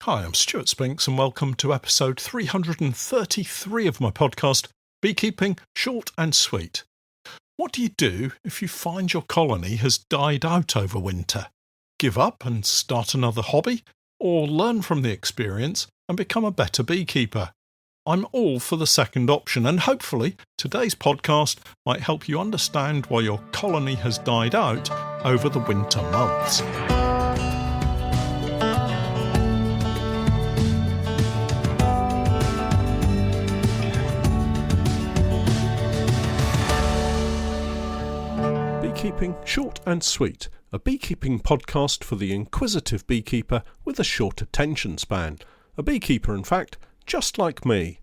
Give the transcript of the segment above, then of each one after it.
Hi, I'm Stewart Spinks and welcome to episode 333 of my podcast, Beekeeping Short and Sweet. What do you do if you find your colony has died out over winter? Give up and start another hobby? Or learn from the experience and become a better beekeeper? I'm all for the second option, and hopefully today's podcast might help you understand why your colony has died out over the winter months. Beekeeping Short and Sweet, a beekeeping podcast for the inquisitive beekeeper with a short attention span. A beekeeper, in fact, just like me.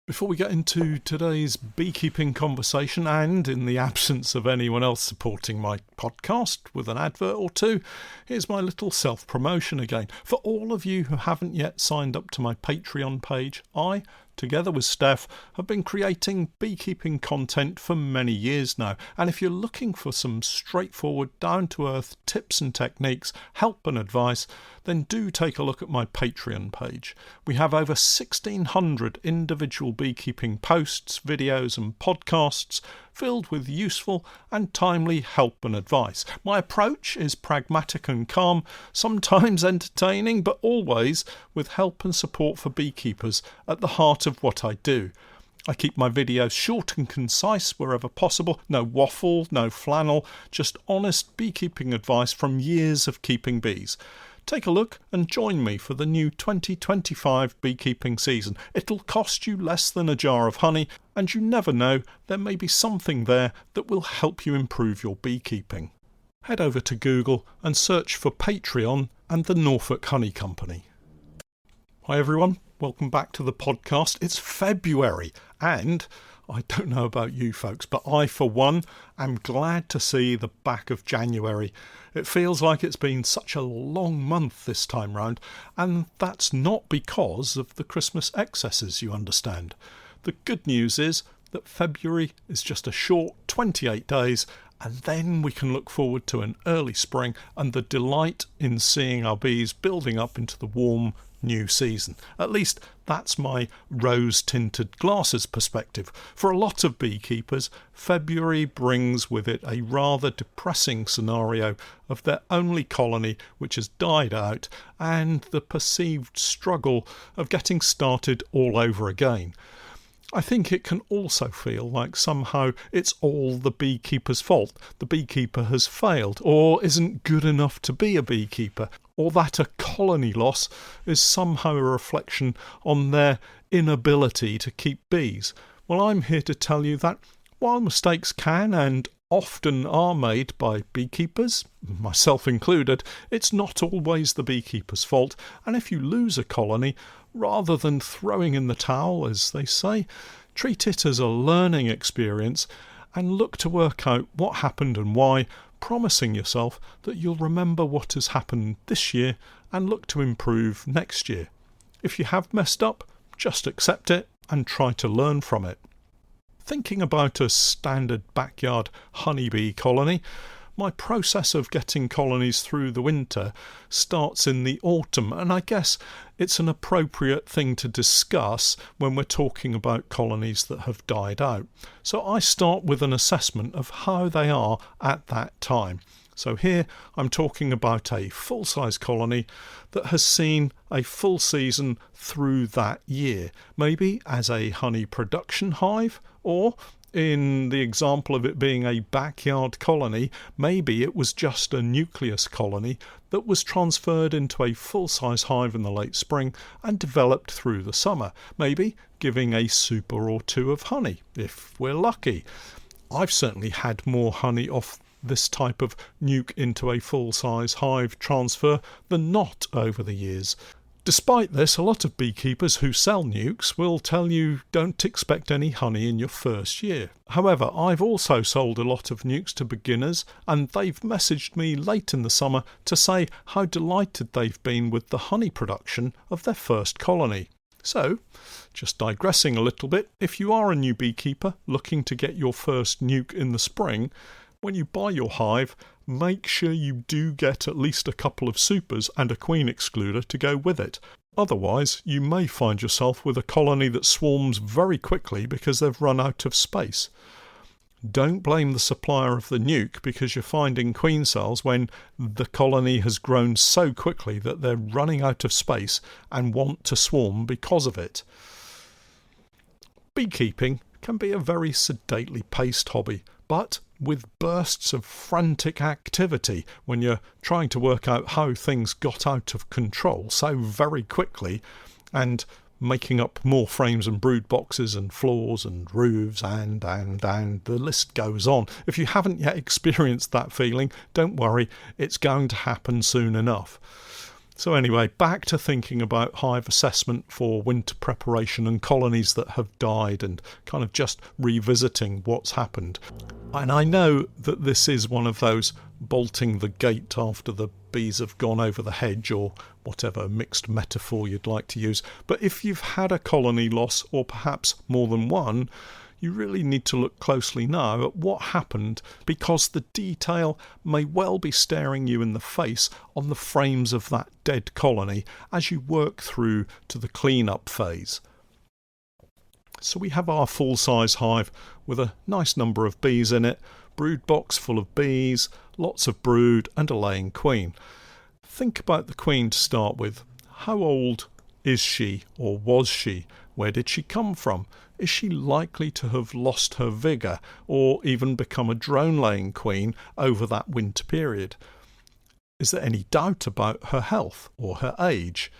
Before we get into today's beekeeping conversation, and in the absence of anyone else supporting my podcast with an advert or two, here's my little self-promotion again. For all of you who haven't yet signed up to my Patreon page, I, together with Steph, have been creating beekeeping content for many years now. And if you're looking for some straightforward, down-to-earth tips and techniques, help and advice, then do take a look at my Patreon page. We have over 1,600 individual beekeeping posts, videos and podcasts filled with useful and timely help and advice. My approach is pragmatic and calm, sometimes entertaining, but always with help and support for beekeepers at the heart of what I do. I keep my videos short and concise wherever possible. No waffle, no flannel, just honest beekeeping advice from years of keeping bees. Take a look and join me for the new 2025 beekeeping season. It'll cost you less than a jar of honey, and you never know, there may be something there that will help you improve your beekeeping. Head over to Google and search for Patreon and the Norfolk Honey Company. Hi everyone, welcome back to the podcast. It's February, and I don't know about you folks, but I, for one, am glad to see the back of January. It feels like it's been such a long month this time round, and that's not because of the Christmas excesses, you understand. The good news is that February is just a short 28 days, and then we can look forward to an early spring and the delight in seeing our bees building up into the warm new season. At least that's my rose-tinted glasses perspective. For a lot of beekeepers, February brings with it a rather depressing scenario of their only colony which has died out and the perceived struggle of getting started all over again. I think it can also feel like somehow it's all the beekeeper's fault. The beekeeper has failed or isn't good enough to be a beekeeper, or that a colony loss is somehow a reflection on their inability to keep bees. Well, I'm here to tell you that while mistakes can and often are made by beekeepers, myself included, it's not always the beekeeper's fault, and if you lose a colony, rather than throwing in the towel, as they say, treat it as a learning experience and look to work out what happened and why, promising yourself that you'll remember what has happened this year and look to improve next year. If you have messed up, just accept it and try to learn from it. Thinking about a standard backyard honeybee colony, my process of getting colonies through the winter starts in the autumn, and I guess it's an appropriate thing to discuss when we're talking about colonies that have died out. So I start with an assessment of how they are at that time. So here I'm talking about a full-size colony that has seen a full season through that year, maybe as a honey production hive, or in the example of it being a backyard colony, maybe it was just a nucleus colony that was transferred into a full-size hive in the late spring and developed through the summer, maybe giving a super or two of honey, if we're lucky. I've certainly had more honey off this type of nuke into a full-size hive transfer than not over the years. Despite this, a lot of beekeepers who sell nukes will tell you don't expect any honey in your first year. However, I've also sold a lot of nukes to beginners, and they've messaged me late in the summer to say how delighted they've been with the honey production of their first colony. So, just digressing a little bit, if you are a new beekeeper looking to get your first nuke in the spring, When you buy your hive, make sure you do get at least a couple of supers and a queen excluder to go with it. Otherwise, you may find yourself with a colony that swarms very quickly because they've run out of space. Don't blame the supplier of the nuke because you're finding queen cells when the colony has grown so quickly that they're running out of space and want to swarm because of it. Beekeeping can be a very sedately paced hobby, but with bursts of frantic activity when you're trying to work out how things got out of control so very quickly and making up more frames and brood boxes and floors and roofs and the list goes on. If you haven't yet experienced that feeling, don't worry, it's going to happen soon enough. So anyway, back to thinking about hive assessment for winter preparation and colonies that have died and kind of just revisiting what's happened. And I know that this is one of those bolting the gate after the bees have gone over the hedge or whatever mixed metaphor you'd like to use. But if you've had a colony loss or perhaps more than one, you really need to look closely now at what happened because the detail may well be staring you in the face on the frames of that dead colony as you work through to the clean-up phase. So we have our full-size hive with a nice number of bees in it, brood box full of bees, lots of brood and a laying queen. Think about the queen to start with. How old is she or was she? Where did she come from? Is she likely to have lost her vigour or even become a drone-laying queen over that winter period? Is there any doubt about her health or her age?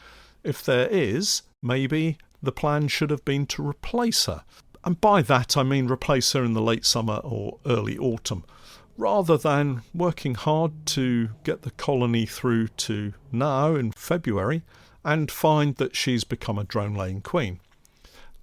If there is, maybe the plan should have been to replace her. And by that I mean replace her in the late summer or early autumn, rather than working hard to get the colony through to now in February and find that she's become a drone-laying queen.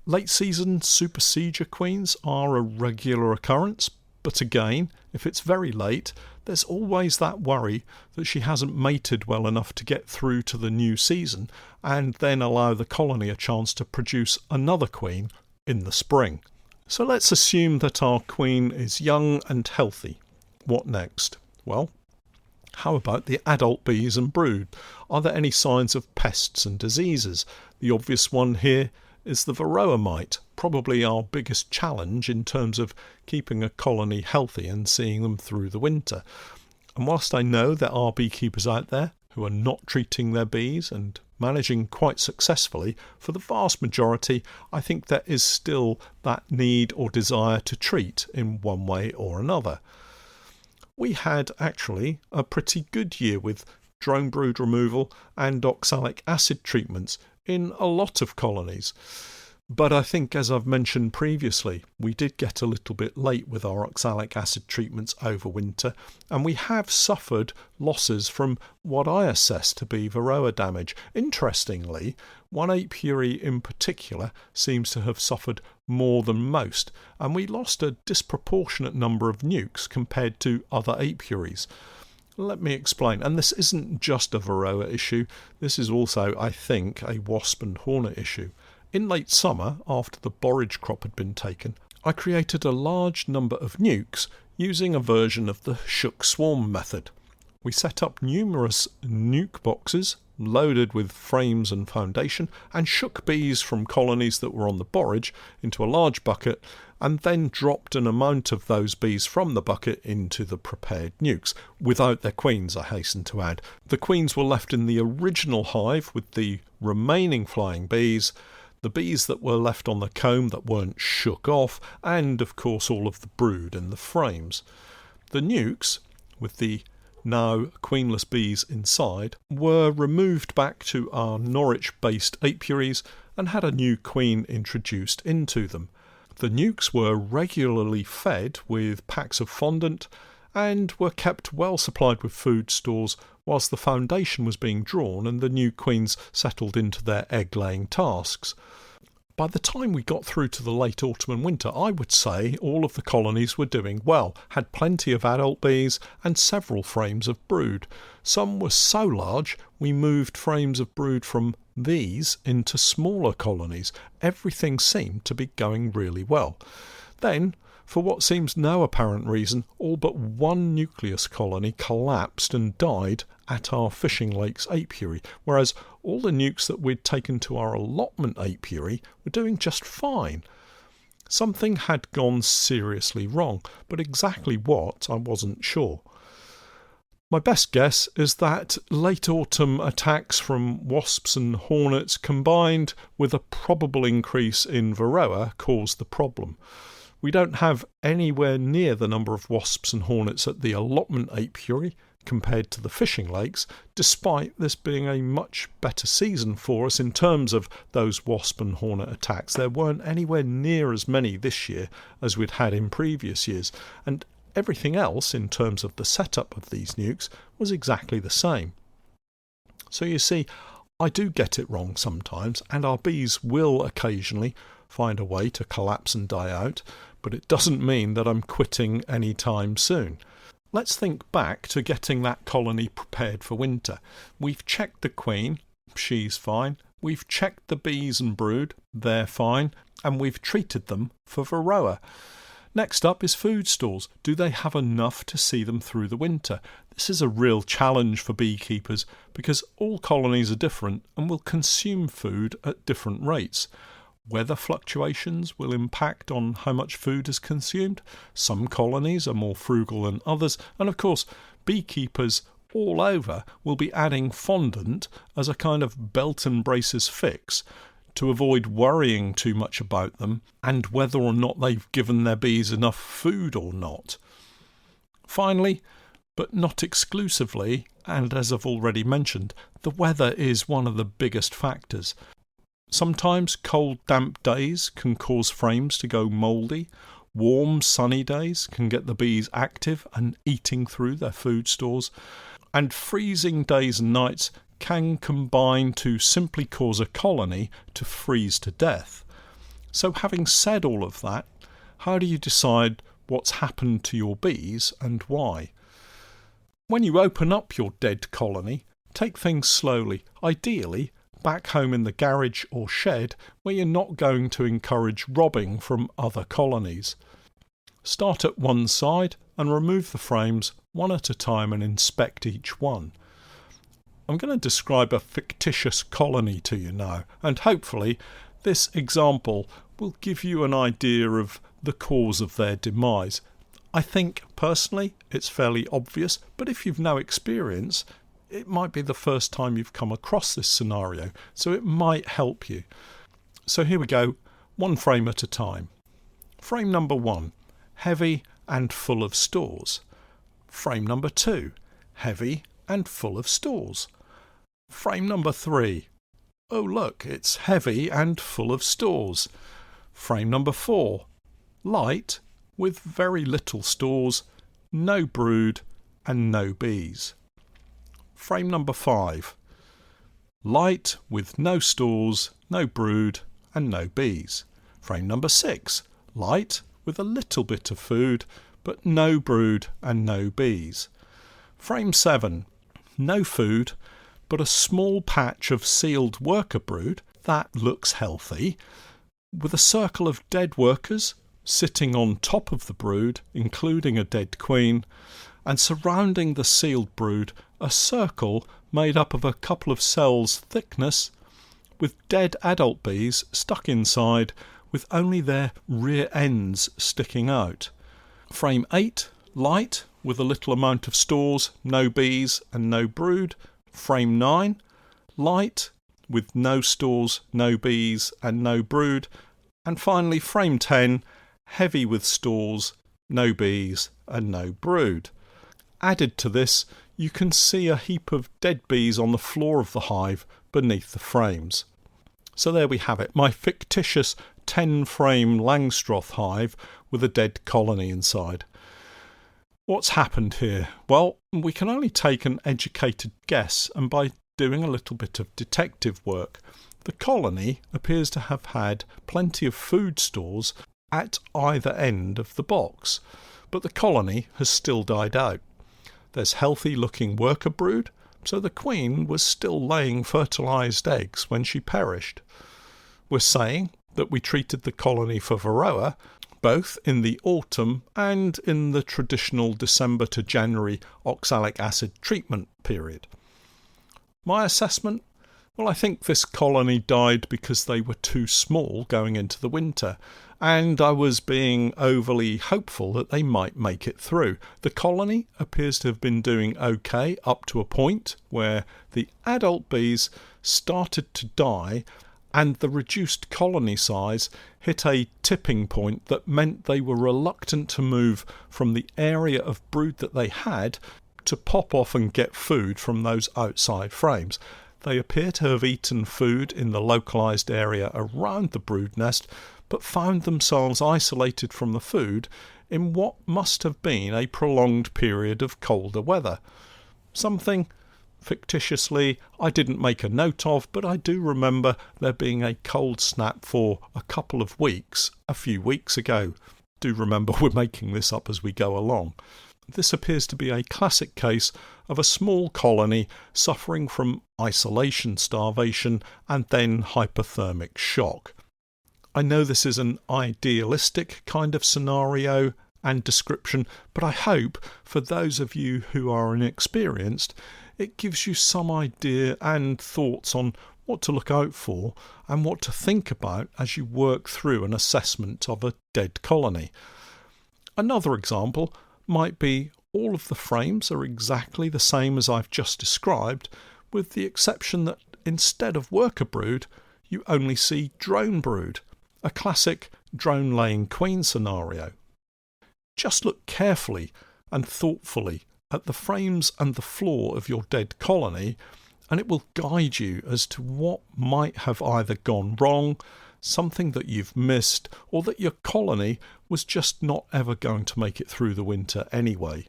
Late season supersedure queens are a regular occurrence, but again, if it's very late, there's always that worry that she hasn't mated well enough to get through to the new season and then allow the colony a chance to produce another queen in the spring. So let's assume that our queen is young and healthy. What next? Well, how about the adult bees and brood? Are there any signs of pests and diseases? The obvious one here is the varroa mite, probably our biggest challenge in terms of keeping a colony healthy and seeing them through the winter. And whilst I know there are beekeepers out there who are not treating their bees and managing quite successfully, for the vast majority I think there is still that need or desire to treat in one way or another. We had actually a pretty good year with drone brood removal and oxalic acid treatments in a lot of colonies. But I think, as I've mentioned previously, we did get a little bit late with our oxalic acid treatments over winter, and we have suffered losses from what I assess to be varroa damage. Interestingly, one apiary in particular seems to have suffered more than most, and we lost a disproportionate number of nukes compared to other apiaries. Let me explain. And this isn't just a varroa issue. This is also, I think, a wasp and hornet issue. In late summer, after the borage crop had been taken, I created a large number of nukes using a version of the shook swarm method. We set up numerous nuke boxes loaded with frames and foundation and shook bees from colonies that were on the borage into a large bucket and then dropped an amount of those bees from the bucket into the prepared nukes, without their queens, I hasten to add. The queens were left in the original hive with the remaining flying bees, the bees that were left on the comb that weren't shook off, and of course all of the brood in the frames. The nukes, with the now queenless bees inside, were removed back to our Norwich-based apiaries and had a new queen introduced into them. The nukes were regularly fed with packs of fondant and were kept well supplied with food stores whilst the foundation was being drawn and the new queens settled into their egg-laying tasks. By the time we got through to the late autumn and winter, I would say all of the colonies were doing well, had plenty of adult bees and several frames of brood. Some were so large we moved frames of brood from these into smaller colonies. Everything seemed to be going really well. Then, For what seems no apparent reason, all but one nucleus colony collapsed and died at our fishing lakes apiary, whereas all the nukes that we'd taken to our allotment apiary were doing just fine. Something had gone seriously wrong, but exactly what, I wasn't sure. My best guess is that late autumn attacks from wasps and hornets combined with a probable increase in varroa caused the problem. We don't have anywhere near the number of wasps and hornets at the allotment apiary compared to the fishing lakes, despite this being a much better season for us in terms of those wasp and hornet attacks. There weren't anywhere near as many this year as we'd had in previous years, and everything else in terms of the setup of these nukes was exactly the same. So you see, I do get it wrong sometimes, and our bees will occasionally find a way to collapse and die out, but it doesn't mean that I'm quitting any time soon. Let's think back to getting that colony prepared for winter. We've checked the queen, she's fine. We've checked the bees and brood, they're fine. And we've treated them for varroa. Next up is food stores. Do they have enough to see them through the winter? This is a real challenge for beekeepers because all colonies are different and will consume food at different rates. Weather fluctuations will impact on how much food is consumed. Some colonies are more frugal than others, and of course beekeepers all over will be adding fondant as a kind of belt and braces fix to avoid worrying too much about them and whether or not they've given their bees enough food or not. Finally, but not exclusively, and as I've already mentioned, the weather is one of the biggest factors. Sometimes cold, damp days can cause frames to go mouldy. Warm, sunny days can get the bees active and eating through their food stores. And freezing days and nights can combine to simply cause a colony to freeze to death. So having said all of that, how do you decide what's happened to your bees and why? When you open up your dead colony, take things slowly, ideally back home in the garage or shed where you're not going to encourage robbing from other colonies. Start at one side and remove the frames one at a time and inspect each one. I'm going to describe a fictitious colony to you now, and hopefully this example will give you an idea of the cause of their demise. I think, personally, it's fairly obvious, but if you've no experience, it might be the first time you've come across this scenario, so it might help you. So here we go, one frame at a time. Frame number 1, heavy and full of stores. Frame number 2, heavy and full of stores. Frame number 3, oh look, it's heavy and full of stores. Frame number 4, light with very little stores, no brood and no bees. Frame number 5, light with no stores, no brood and no bees. Frame number 6, light with a little bit of food but no brood and no bees. Frame 7, no food but a small patch of sealed worker brood that looks healthy, with a circle of dead workers sitting on top of the brood, including a dead queen, and surrounding the sealed brood a circle made up of a couple of cells thickness, with dead adult bees stuck inside with only their rear ends sticking out. Frame 8, light with a little amount of stores, no bees and no brood. Frame 9, light with no stores, no bees and no brood. And finally frame 10, heavy with stores, no bees and no brood. Added to this, you can see a heap of dead bees on the floor of the hive beneath the frames. So there we have it, my fictitious 10-frame Langstroth hive with a dead colony inside. What's happened here? Well, we can only take an educated guess, and by doing a little bit of detective work, the colony appears to have had plenty of food stores at either end of the box, but the colony has still died out. There's healthy-looking worker brood, so the queen was still laying fertilised eggs when she perished. We're saying that we treated the colony for varroa, both in the autumn and in the traditional December to January oxalic acid treatment period. My assessment? Well, I think this colony died because they were too small going into the winter, and I was being overly hopeful that they might make it through. The colony appears to have been doing okay up to a point where the adult bees started to die, and the reduced colony size hit a tipping point that meant they were reluctant to move from the area of brood that they had to pop off and get food from those outside frames. They appear to have eaten food in the localised area around the brood nest, but found themselves isolated from the food in what must have been a prolonged period of colder weather. Something, fictitiously, I didn't make a note of, but I do remember there being a cold snap for a couple of weeks a few weeks ago. Do remember we're making this up as we go along. This appears to be a classic case of a small colony suffering from isolation, starvation, and then hypothermic shock. I know this is an idealistic kind of scenario and description, but I hope for those of you who are inexperienced, it gives you some idea and thoughts on what to look out for and what to think about as you work through an assessment of a dead colony. Another example might be all of the frames are exactly the same as I've just described, with the exception that instead of worker brood, you only see drone brood, a classic drone-laying queen scenario. Just look carefully and thoughtfully at the frames and the floor of your dead colony, and it will guide you as to what might have either gone wrong, something that you've missed, or that your colony was just not ever going to make it through the winter anyway.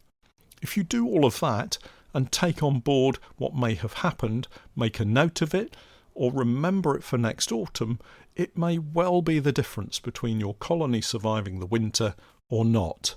If you do all of that and take on board what may have happened, make a note of it, or remember it for next autumn, it may well be the difference between your colony surviving the winter or not.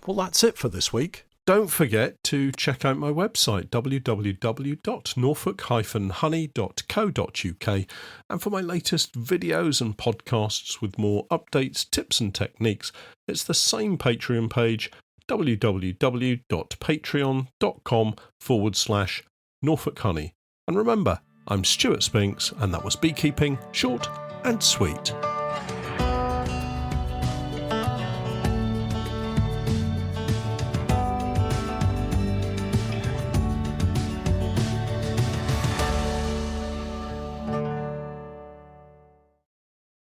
Well, that's it for this week. Don't forget to check out my website www.norfolk-honey.co.uk, and for my latest videos and podcasts with more updates, tips and techniques, it's the same Patreon page, www.patreon.com/Norfolk Honey. And remember, I'm Stewart Spinks, and that was Beekeeping Short and Sweet.